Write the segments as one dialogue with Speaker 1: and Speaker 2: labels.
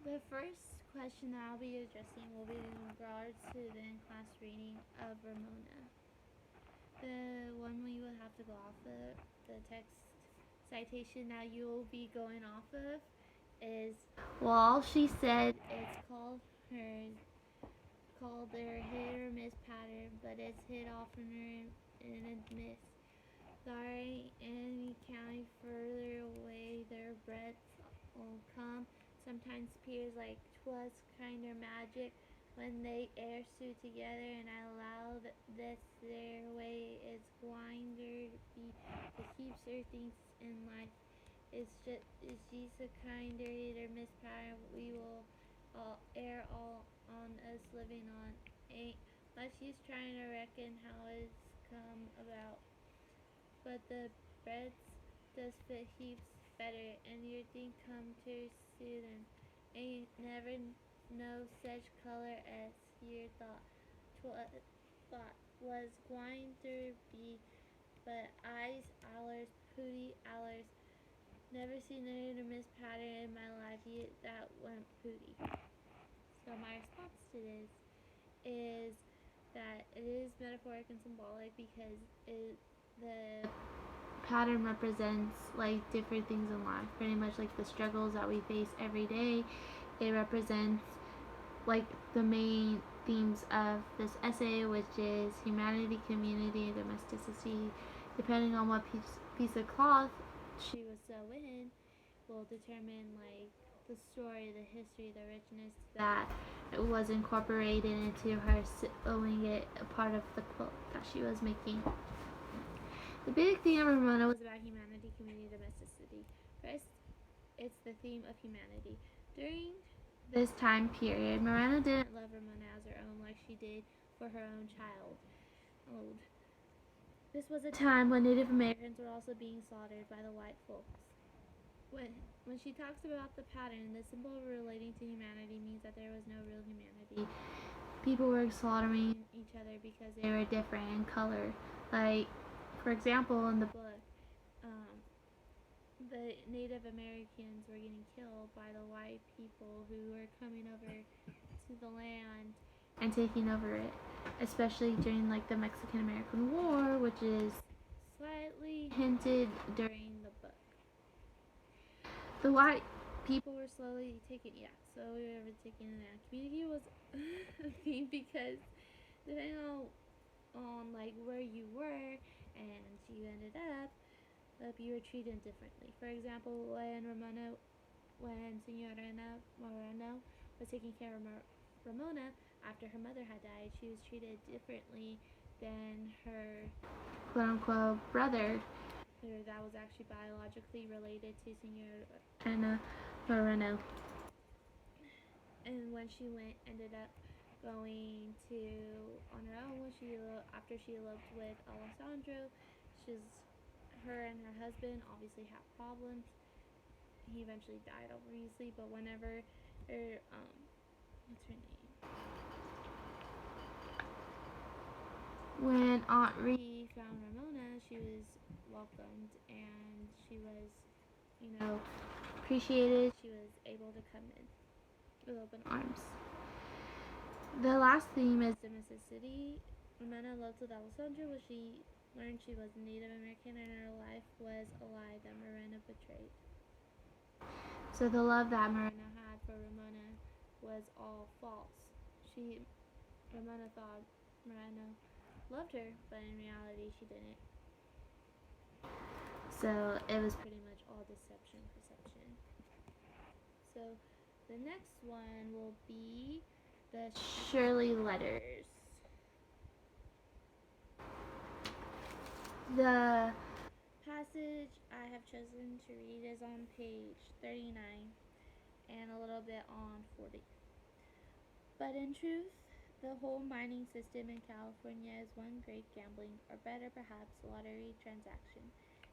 Speaker 1: The first question that I'll be addressing will be in regards to the in-class reading of Ramona. The one we will have to go off of, the text citation that you will be going off of is, well, she said it's called their hit or miss pattern, but it's hit oftener in a miss. Sorry, any county further away their breaths will come. Sometimes appears like 'twas kinder magic when they air suit together, and I allow that this their way is winder be the keeps her things in life. It's just a kinder either miss pattern we will all air all on us living on. Ain't much use trying to reckon how it's come about, but the breads does fit heaps better, and your thing come to soon. Ain't never no such color as your thought was gwine to be, but eyes allers, pooty allers. Never seen a miss pattern in my life yet that went pooty. So my response to this is that it is metaphoric and symbolic because the pattern represents like different things in life, pretty much like the struggles that we face every day. It represents like the main themes of this essay, which is humanity, community, domesticity. Depending on what piece of cloth she was sewn in, will determine like the story, the history, the richness that was incorporated into her sewing it a part of the quilt that she was making. The big theme of Ramona was about humanity, community, domesticity. First, it's the theme of humanity. During this time period, Miranda didn't love Ramona as her own like she did for her own child. This was a time when Native Americans were also being slaughtered by the white folks. When she talks about the pattern, the symbol relating to humanity means that there was no real humanity. People were slaughtering each other because they were different in color. Like, for example, in the book, the Native Americans were getting killed by the white people who were coming over to the land and taking over it, especially during like the Mexican American War, which is slightly hinted during the book. The white people were slowly taken, yeah, slowly we were taken in that. Community was a theme because depending on like where you were and you ended up, you were treated differently. For example, when Senorina Moreno was taking care of Ramona after her mother had died, she was treated differently than her quote unquote brother, who that was actually biologically related to Senorina Moreno. And when she ended up going to on her own after she eloped with Alessandro, her and her husband obviously had problems. He eventually died, obviously, but whenever her what's her name? When Aunt Ree found Ramona, she was welcomed and she was, appreciated. She was able to come in with open arms. The last theme is domesticity. Ramona loved with Alessandro when she learned she was Native American and her life was a lie that Morena betrayed. So the love that Morena had for Ramona was all false. Ramona thought Morena loved her, but in reality she didn't. So it was pretty much all deception, perception. So the next one will be the Shirley letters. The passage I have chosen to read is on page 39 and a little bit on 40. But in truth, the whole mining system in California is one great gambling, or better perhaps, lottery transaction.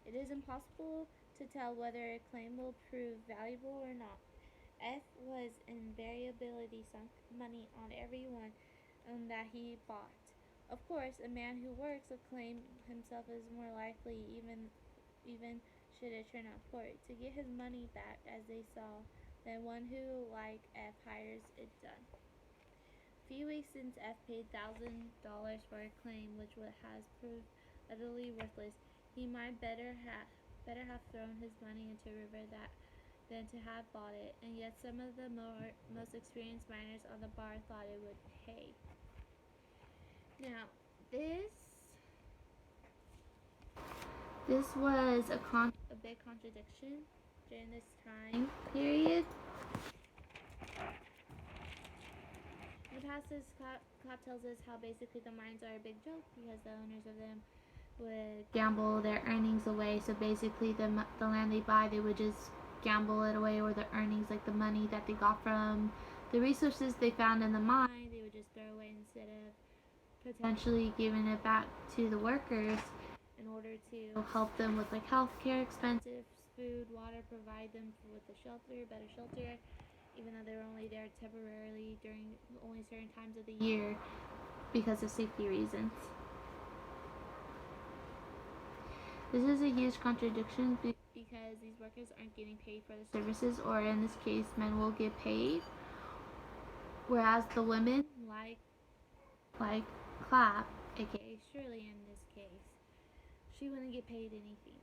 Speaker 1: It is impossible to tell whether a claim will prove valuable or not. F was invariably sunk money on every one that he bought. Of course, a man who works a claim himself is more likely, even should it turn out poor, to get his money back, as they saw than one who, like F, hires it done. A few weeks since F paid $1,000 for a claim which has proved utterly worthless, he might better have thrown his money into a river than to have bought it, and yet some of the most experienced miners on the bar thought it would pay. Now, this was a big contradiction during this time period. In the past, this cop tells us how basically the mines are a big joke because the owners of them would gamble their earnings away. So basically, the land they buy, they would just gamble it away, or the earnings, like the money that they got from the resources they found in the mine, they would just throw away instead of potentially giving it back to the workers in order to help them with like healthcare expenses, food, water, provide them with better shelter, even though they were only there temporarily during only certain times of the year because of safety reasons. This is a huge contradiction because these workers aren't getting paid for the services, or in this case, men will get paid, whereas the women, like Clap, aka Shirley in this case, she wouldn't get paid anything.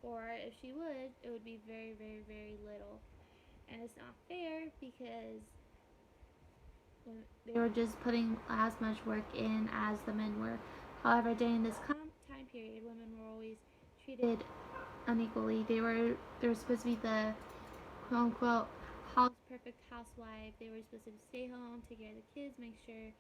Speaker 1: Or if she would, it would be very, very, very little. And it's not fair because they were just putting as much work in as the men were. However, during this time period, women were always treated unequally. They were supposed to be the quote unquote perfect housewife. They were supposed to stay home, take care of the kids, make sure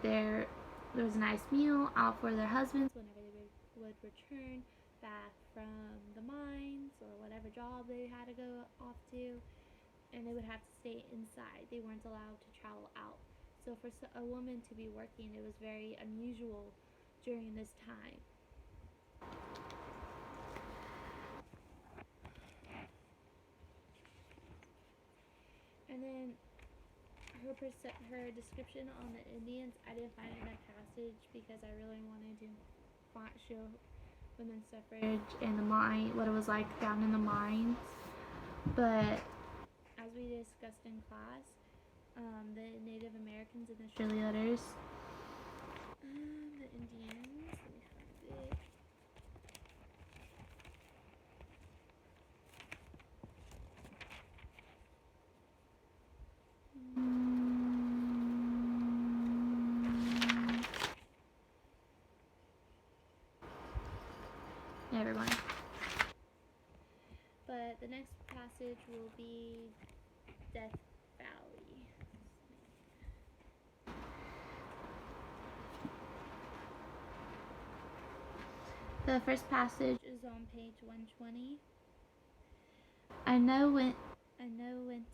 Speaker 1: there was a nice meal out for their husbands whenever they would return back from the mines or whatever job they had to go off to, and they would have to stay inside. They weren't allowed to travel out. So for a woman to be working, it was very unusual during this time. And then her description on the Indians, I didn't find in that passage because I really wanted to show women's suffrage and what it was like down in the mines. But as we discussed in class, the Native Americans and the Shirley letters, the Indians, let me find it. Never mind. But the next passage will be Death Valley. The first passage is on page 120. I know went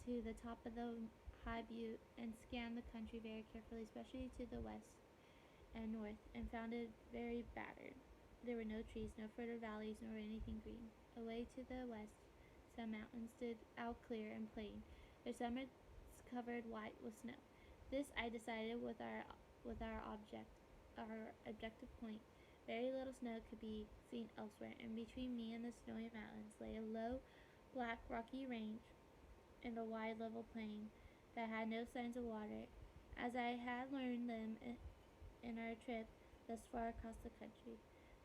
Speaker 1: to the top of the high butte and scanned the country very carefully, especially to the west and north, and found it very battered. There were no trees, no fertile valleys, nor anything green. Away to the west, some mountains stood out clear and plain, their summits covered white with snow. This I decided with our objective point. Very little snow could be seen elsewhere, and between me and the snowy mountains lay a low, black, rocky range and a wide, level plain that had no signs of water, as I had learned them in our trip thus far across the country.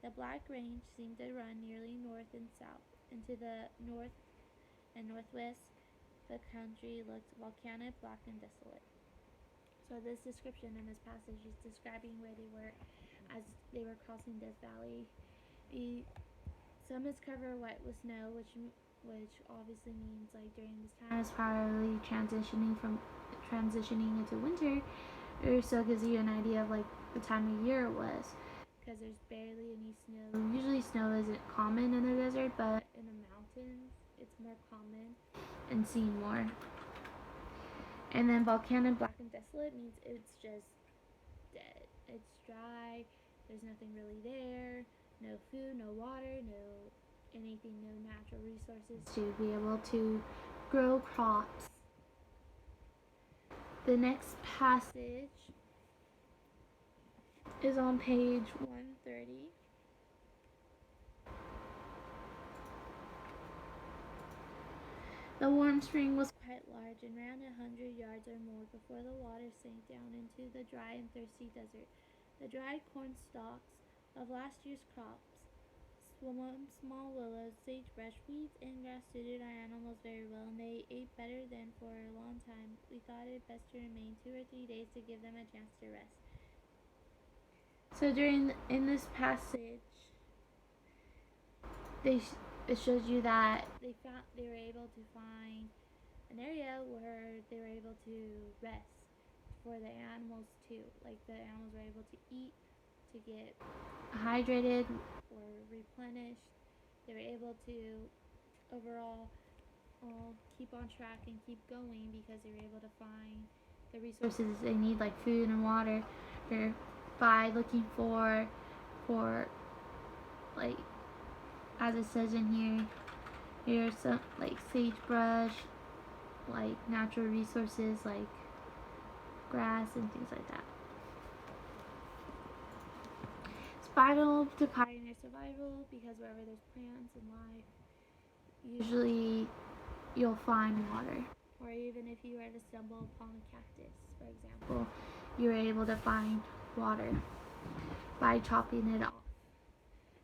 Speaker 1: The black range seemed to run nearly north and south. And to the north and northwest, the country looked volcanic, black, and desolate. So this description in this passage is describing where they were as they were crossing Death Valley. The summits cover white with snow, which obviously means like during this time is probably transitioning into winter, or so it gives you an idea of like the time of year it was, because there's barely any snow. Usually snow isn't common in the desert, but in the mountains it's more common and seen more. And then volcanic, black, and desolate means it's just dead. It's dry. There's nothing really there. No food, no water, no anything, no natural resources to be able to grow crops. The next passage is on page 130. The warm spring was quite large and ran 100 yards or more before the water sank down into the dry and thirsty desert. The dried corn stalks of last year's crops, small willows, sagebrush, weeds, and grass suited our animals very well, and they ate better than for a long time. We thought it best to remain 2 or 3 days to give them a chance to rest. So in this passage, it shows you that they were able to find an area where they were able to rest for the animals too. Like the animals were able to eat, to get hydrated or replenished. They were able to overall keep on track and keep going because they were able to find the resources they need, like food and water, by looking for like, as it says in here, here's some like sagebrush, like natural resources like grass and things like that. It's vital to pioneer survival because wherever there's plants and life, usually you'll find water. Or even if you were to stumble upon a cactus, for example, you were able to find water by chopping it off.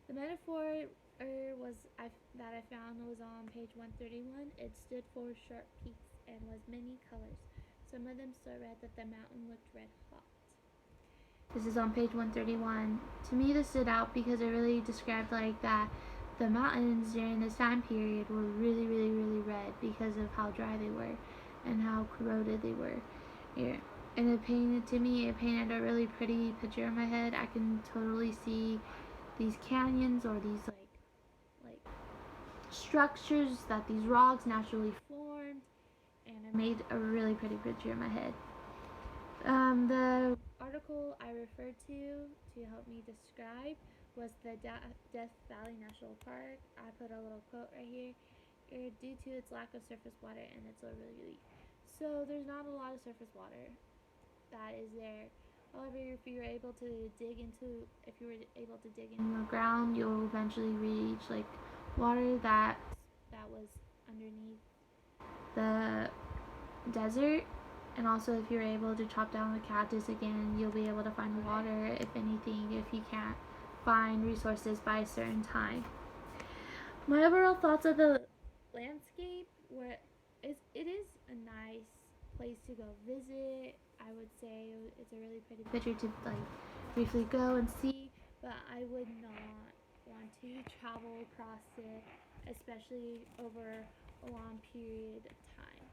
Speaker 1: The metaphor that I found was on page 131. It stood for sharp peaks and was many colors. Some of them so red that the mountain looked red hot. This is on page 131. To me, this stood out because it really described like that the mountains during this time period were really, really, really red because of how dry they were and how corroded they were. Here. And it painted a really pretty picture in my head. I can totally see these canyons or these like structures that these rocks naturally formed, and it made a really pretty picture in my head. The article I referred to help me describe was the Death Valley National Park. I put a little quote right here. Due to its lack of surface water and its low relief. So there's not a lot of surface water that is there. However, if you were able to dig into the ground, you'll eventually reach like water that was underneath the desert. And also, if you're able to chop down the cactus again, you'll be able to find water, if anything, if you can't find resources by a certain time. My overall thoughts of the landscape it is a nice place to go visit. I would say it's a really pretty picture to like briefly go and see, but I would not want to travel across it, especially over a long period of time.